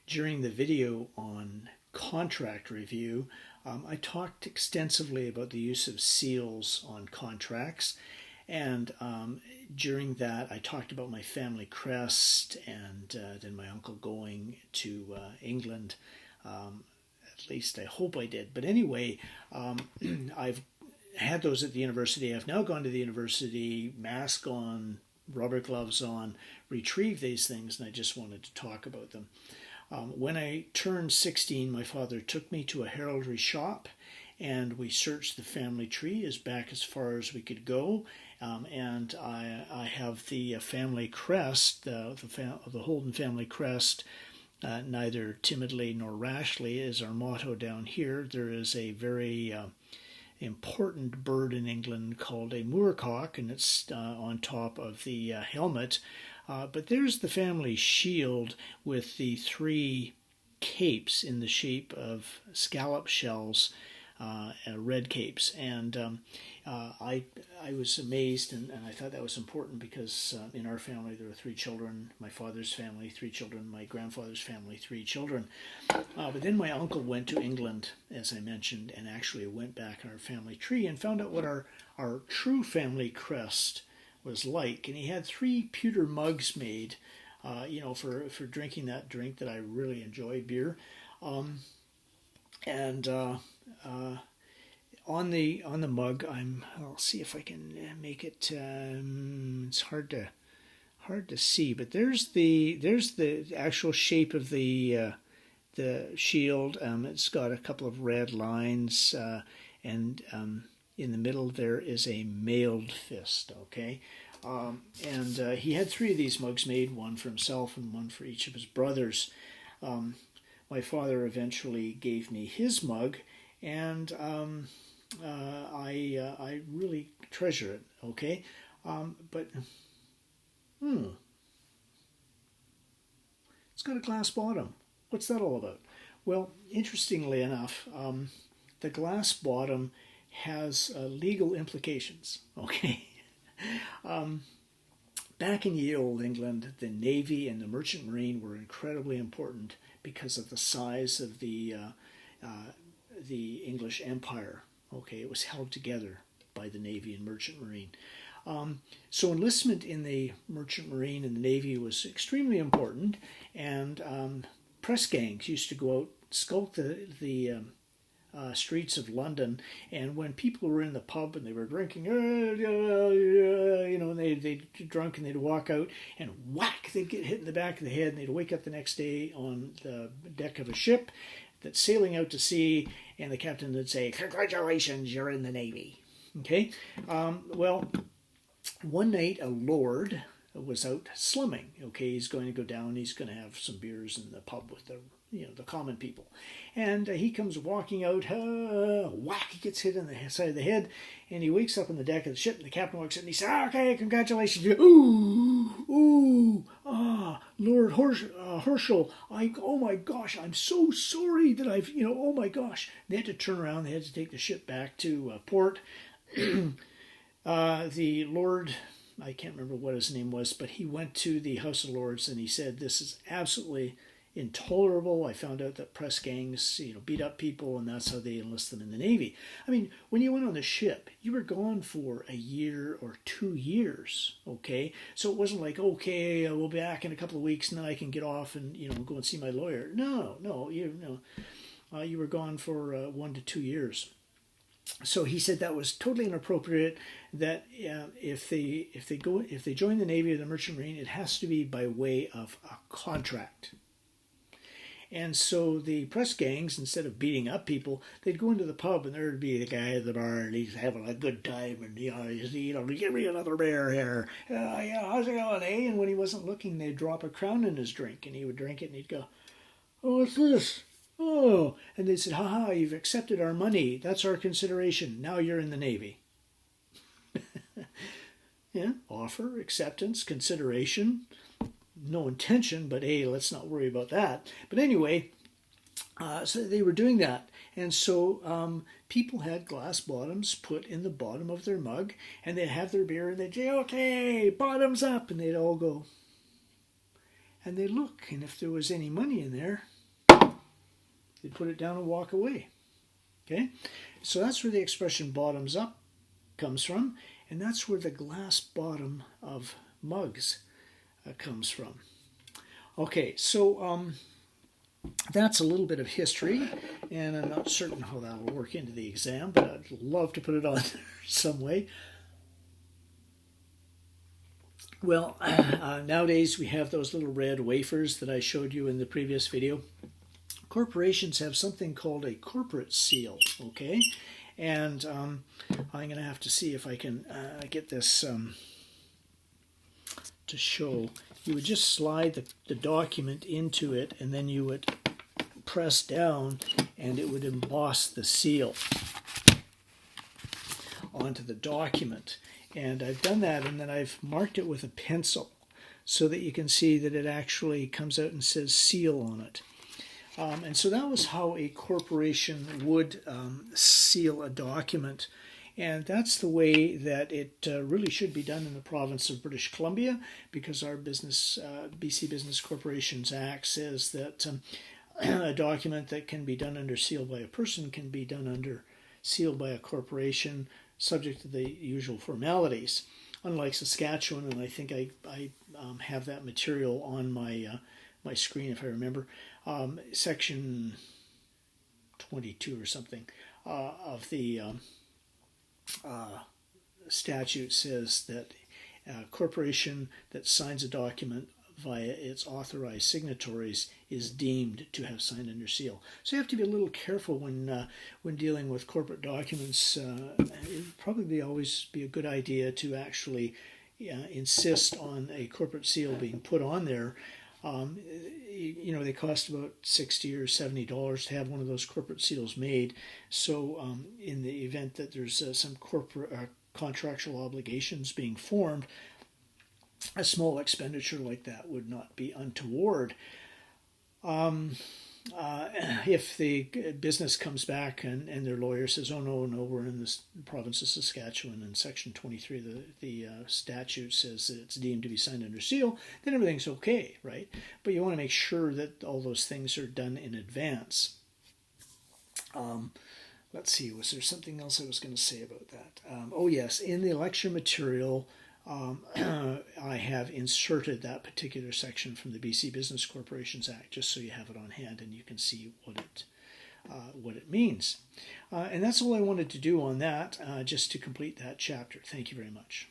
During the video on contract review, I talked extensively about the use of seals on contracts, and during that I talked about my family crest and then my uncle going to England. At least I hope I did. But anyway, I've had those at the university. I've now gone to the university, mask on, rubber gloves on, retrieve these things, and I just wanted to talk about them. When I turned 16, my father took me to a heraldry shop, and we searched the family tree as far as we could go. And I have the family crest, the Holden family crest. Neither timidly nor rashly is our motto down here. There is a very important bird in England called a moorcock, and it's on top of the helmet. But there's the family shield with the three capes in the shape of scallop shells, red capes. And I was amazed, and I thought that was important because in our family there were three children. My father's family, three children. My grandfather's family, three children. But then my uncle went to England, as I mentioned, and actually went back in our family tree and found out what our true family crest was like. And he had 3 pewter mugs made, for drinking that drink that I really enjoy, beer. On the mug, I'll see if I can make it. It's hard to see, but there's the actual shape of the shield. It's got a couple of red lines, and in the middle there is a mailed fist. Okay, and he had 3 of these mugs made, one for himself and one for each of his brothers. My father eventually gave me his mug, and I really treasure it. Okay, but it's got a glass bottom. What's that all about? Well, interestingly enough, the glass bottom has legal implications. Okay. Back in ye old England, the Navy and the Merchant Marine were incredibly important because of the size of the English Empire. Okay, it was held together by the Navy and Merchant Marine. So enlistment in the Merchant Marine and the Navy was extremely important, and press gangs used to go out, skulk the streets of London, and when people were in the pub and they were drinking, and they'd drunk and they'd walk out and whack, they'd get hit in the back of the head, and they'd wake up the next day on the deck of a ship that's sailing out to sea, and the captain would say, "Congratulations, you're in the Navy." Okay, well, one night a lord was out slumming. Okay, he's going to go down, he's going to have some beers in the pub with the common people. And he comes walking out, whack, he gets hit on the side of the head, and he wakes up on the deck of the ship, and the captain walks in and he says, "Okay, congratulations." Lord Herschel, oh my gosh, I'm so sorry that oh my gosh. They had to turn around, they had to take the ship back to port. The Lord, I can't remember what his name was, but he went to the House of Lords and he said, "This is absolutely intolerable. I found out that press gangs, beat up people, and that's how they enlist them in the Navy." I mean, when you went on the ship, you were gone for a year or 2 years, okay? So it wasn't like, okay, we'll be back in a couple of weeks, and then I can get off and, go and see my lawyer. No, you were gone for 1 to 2 years. So he said that was totally inappropriate. That if they join the Navy or the Merchant Marine, it has to be by way of a contract. And so the press gangs, instead of beating up people, they'd go into the pub and there'd be the guy at the bar and he's having a good time and give me another beer here. How's it going, eh? And when he wasn't looking, they'd drop a crown in his drink and he would drink it and he'd go, "Oh, what's this? Oh," and they said, "Ha, you've accepted our money. That's our consideration. Now you're in the Navy." Yeah, offer, acceptance, consideration. No intention, but hey, let's not worry about that. But anyway, so they were doing that. And so people had glass bottoms put in the bottom of their mug, and they'd have their beer, and they'd say, "Okay, bottoms up," and they'd all go. And they'd look, and if there was any money in there, They'd put it down and walk away. Okay, so that's where the expression bottoms up comes from, and that's where the glass bottom of mugs comes from. Okay, so that's a little bit of history, and I'm not certain how that will work into the exam, but I'd love to put it on there some way. Well, nowadays we have those little red wafers that I showed you in the previous video. Corporations have something called a corporate seal, okay? And I'm going to have to see if I can get this to show. You would just slide the document into it, and then you would press down, and it would emboss the seal onto the document. And I've done that, and then I've marked it with a pencil so that you can see that it actually comes out and says seal on it. And so that was how a corporation would seal a document. And that's the way that it really should be done in the province of British Columbia, because our BC Business Corporations Act says that a document that can be done under seal by a person can be done under seal by a corporation, subject to the usual formalities. Unlike Saskatchewan, and I think I have that material on my my screen if I remember, section 22 or something of the statute says that a corporation that signs a document via its authorized signatories is deemed to have signed under seal. So you have to be a little careful when dealing with corporate documents. It'd probably always be a good idea to actually insist on a corporate seal being put on there. You know, they cost about $60 or $70 to have one of those corporate seals made. So in the event that there's some corporate contractual obligations being formed, a small expenditure like that would not be untoward. If the business comes back and their lawyer says, oh, no, we're in the province of Saskatchewan and section 23 of the statute says that it's deemed to be signed under seal, then everything's okay, right? But you want to make sure that all those things are done in advance. Let's see, was there something else I was going to say about that? Oh, yes, in the lecture material, I have inserted that particular section from the BC Business Corporations Act, just so you have it on hand and you can see what it means. And that's all I wanted to do on that, just to complete that chapter. Thank you very much.